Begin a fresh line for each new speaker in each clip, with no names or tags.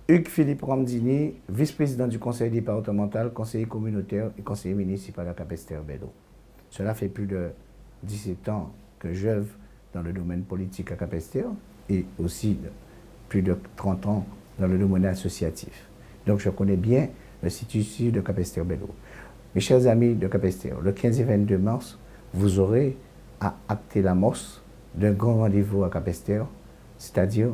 Hugues Philippe Ramdini, vice-président du conseil départemental, conseiller communautaire et conseiller municipal à Capesterre-Belle-Eau. Cela fait plus de 17 ans que j'œuvre dans le domaine politique à Capesterre et aussi plus de 30 ans dans le domaine associatif. Donc je connais bien le site de Capesterre-Belle-Eau. Mes chers amis de Capesterre, le 15 et 22 mars, vous aurez à acter l'amorce d'un grand rendez-vous à Capesterre, c'est-à-dire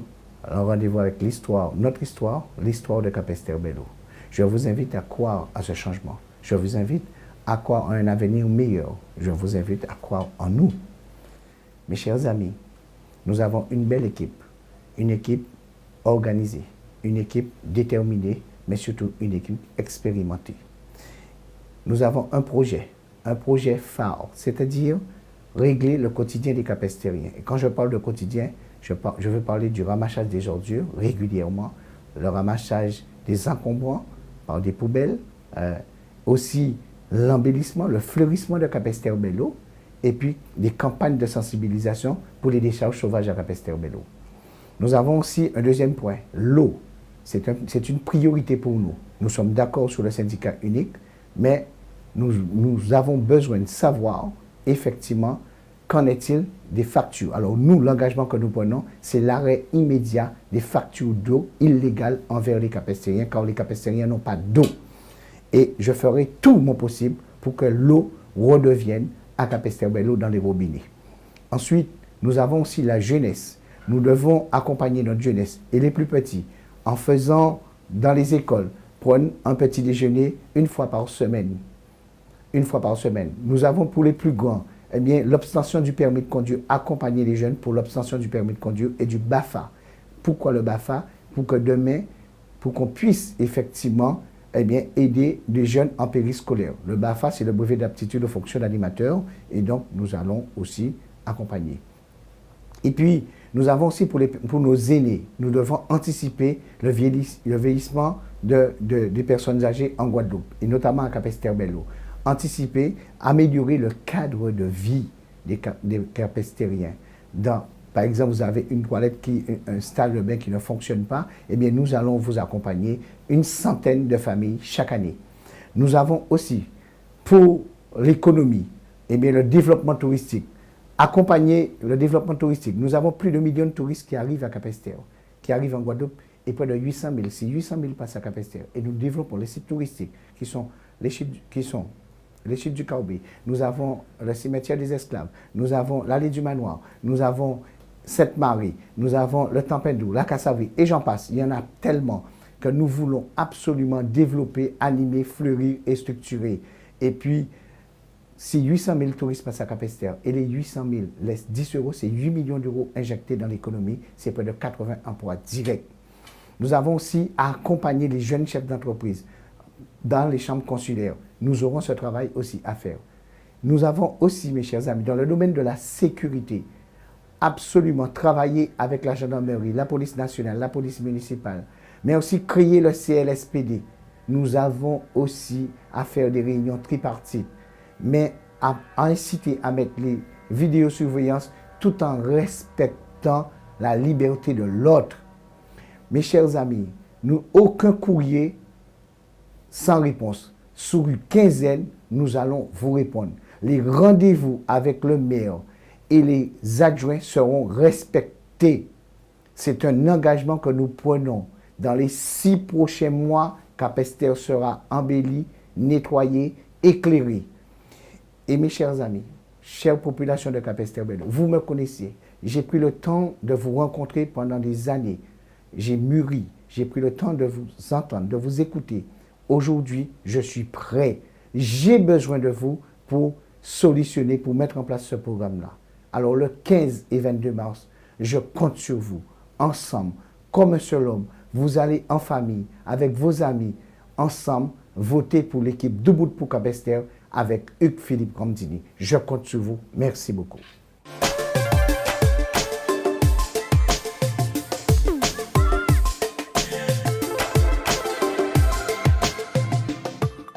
un rendez-vous avec l'histoire, notre histoire, l'histoire de Capesterre-Belle-Eau. Je vous invite à croire à ce changement. Je vous invite à croire à un avenir meilleur. Je vous invite à croire en nous. Mes chers amis, nous avons une belle une équipe organisée, une équipe déterminée, mais surtout une équipe expérimentée. Nous avons un projet phare, c'est-à-dire régler le quotidien des Capestériens. Et quand je parle de quotidien, je veux parler du ramassage des ordures régulièrement, le ramassage des encombrants par des poubelles, aussi l'embellissement, le fleurissement de Capesterre-Belle-Eau, et puis des campagnes de sensibilisation pour les décharges sauvages à Capesterre-Belle-Eau. Nous avons aussi un deuxième point, l'eau. C'est une priorité pour nous. Nous sommes d'accord sur le syndicat unique, mais nous avons besoin de savoir effectivement qu'en est-il des factures. Alors nous, l'engagement que nous prenons, c'est l'arrêt immédiat des factures d'eau illégales envers les Capestériens, car les Capestériens n'ont pas d'eau. Et je ferai tout mon possible pour que l'eau redevienne à Capesterre-Belle-Eau dans les robinets. Ensuite, nous avons aussi la jeunesse. Nous devons accompagner notre jeunesse et les plus petits en faisant dans les écoles, prendre un petit déjeuner une fois par semaine. Une fois par semaine. Nous avons pour les plus grands, eh bien, l'obtention du permis de conduire, accompagner les jeunes pour l'obtention du permis de conduire et du BAFA. Pourquoi le BAFA? Pour que demain, pour qu'on puisse effectivement eh bien, aider des jeunes en périscolaire. Le BAFA, c'est le brevet d'aptitude aux fonctions d'animateur et donc nous allons aussi accompagner. Et puis, nous avons aussi pour nos aînés, nous devons anticiper le vieillissement des personnes âgées en Guadeloupe et notamment à Capesterre-Belle-Eau. Anticiper, améliorer le cadre de vie des Capestériens. Par exemple, vous avez une toilette, un stade de bain qui ne fonctionne pas, eh bien, nous allons vous accompagner une centaine de familles chaque année. Nous avons aussi, pour l'économie, eh bien, le développement touristique. Accompagner le développement touristique. Nous avons plus de 1 million de touristes qui arrivent à Capesterre, qui arrivent en Guadeloupe, et près de 800 000. Si 800 000 passent à Capesterre, et nous développons les sites touristiques, qui sont les chutes du Caubé, nous avons le cimetière des esclaves, nous avons l'allée du manoir, nous avons Sainte-Marie, nous avons le Tampendou, la Cassavie, et j'en passe. Il y en a tellement que nous voulons absolument développer, animer, fleurir et structurer. Et puis, si 800 000 touristes passent à Capesterre et les 800 000 laissent 10 euros, c'est 8 millions d'euros injectés dans l'économie, c'est près de 80 emplois directs. Nous avons aussi à accompagner les jeunes chefs d'entreprise dans les chambres consulaires. Nous aurons ce travail aussi à faire. Nous avons aussi, mes chers amis, dans le domaine de la sécurité, absolument travailler avec la gendarmerie, la police nationale, la police municipale, mais aussi créer le CLSPD. Nous avons aussi à faire des réunions tripartites, mais à inciter à mettre les vidéosurveillances tout en respectant la liberté de l'autre. Mes chers amis, aucun courrier sans réponse. Sur une quinzaine, nous allons vous répondre. Les rendez-vous avec le maire et les adjoints seront respectés. C'est un engagement que nous prenons. Dans les 6 prochains mois, Capesterre sera embelli, nettoyé, éclairé. Et mes chers amis, chère population de Capesterre-Belle-Eau, vous me connaissez. J'ai pris le temps de vous rencontrer pendant des années. J'ai mûri, j'ai pris le temps de vous entendre, de vous écouter. Aujourd'hui, je suis prêt. J'ai besoin de vous pour solutionner, pour mettre en place ce programme-là. Alors le 15 et 22 mars, je compte sur vous, ensemble, comme un seul homme. Vous allez en famille, avec vos amis, ensemble, voter pour l'équipe Debout pour Capesterre avec Hugues Philippe Ramdini. Je compte sur vous. Merci beaucoup.